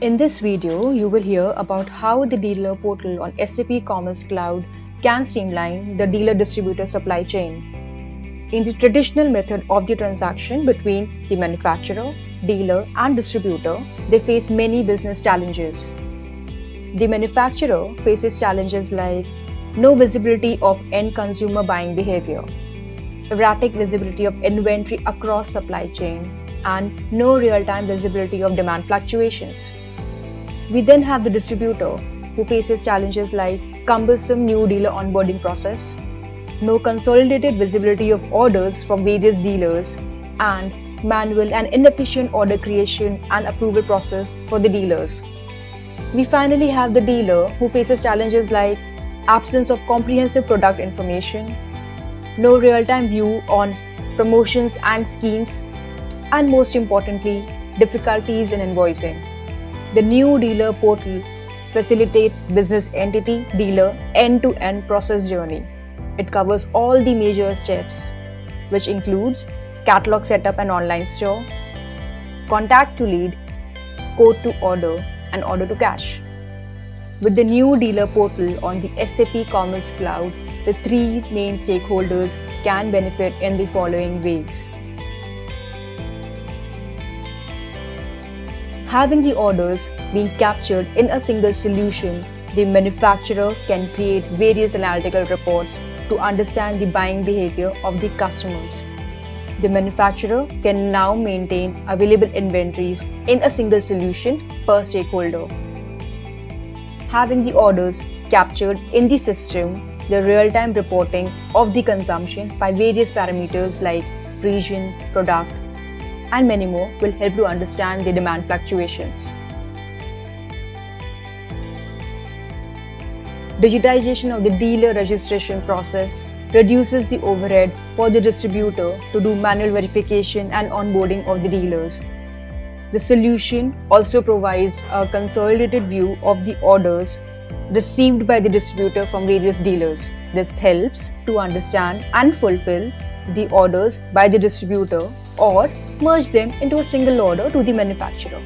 In this video, you will hear about how the dealer portal on SAP Commerce Cloud can streamline the dealer-distributor supply chain. In the traditional method of the transaction between the manufacturer, dealer, and distributor, they face many business challenges. The manufacturer faces challenges like no visibility of end consumer buying behavior, erratic visibility of inventory across supply chain, and no real-time visibility of demand fluctuations. We then have the distributor, who faces challenges like cumbersome new dealer onboarding process, no consolidated visibility of orders from various dealers, and manual and inefficient order creation and approval process for the dealers. We finally have the dealer, who faces challenges like absence of comprehensive product information, no real-time view on promotions and schemes, and most importantly, difficulties in invoicing. The new dealer portal facilitates business entity dealer end-to-end process journey. It covers all the major steps, which includes catalog setup and online store, contact to lead, quote to order, and order to cash. With the new dealer portal on the SAP Commerce Cloud, the three main stakeholders can benefit in the following ways. Having the orders being captured in a single solution, the manufacturer can create various analytical reports to understand the buying behavior of the customers. The manufacturer can now maintain available inventories in a single solution per stakeholder. Having the orders captured in the system, the real-time reporting of the consumption by various parameters like region, product, and many more will help to understand the demand fluctuations. Digitization of the dealer registration process reduces the overhead for the distributor to do manual verification and onboarding of the dealers. The solution also provides a consolidated view of the orders received by the distributor from various dealers. This helps to understand and fulfill the orders by the distributor or merge them into a single order to the manufacturer.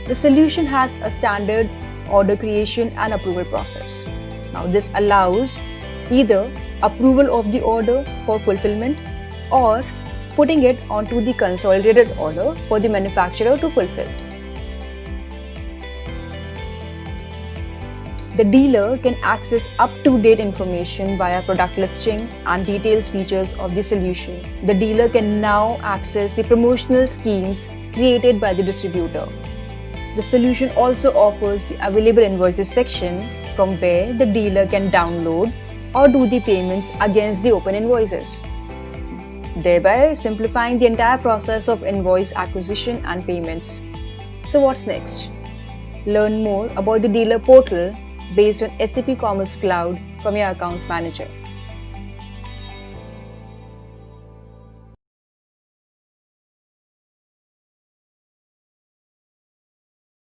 The solution has a standard order creation and approval process. Now, this allows either approval of the order for fulfillment or putting it onto the consolidated order for the manufacturer to fulfill. The dealer can access up-to-date information via product listing and details features of the solution. The dealer can now access the promotional schemes created by the distributor. The solution also offers the available invoices section from where the dealer can download or do the payments against the open invoices, thereby simplifying the entire process of invoice acquisition and payments. So what's next? Learn more about the dealer portal based on SAP Commerce Cloud from your account manager.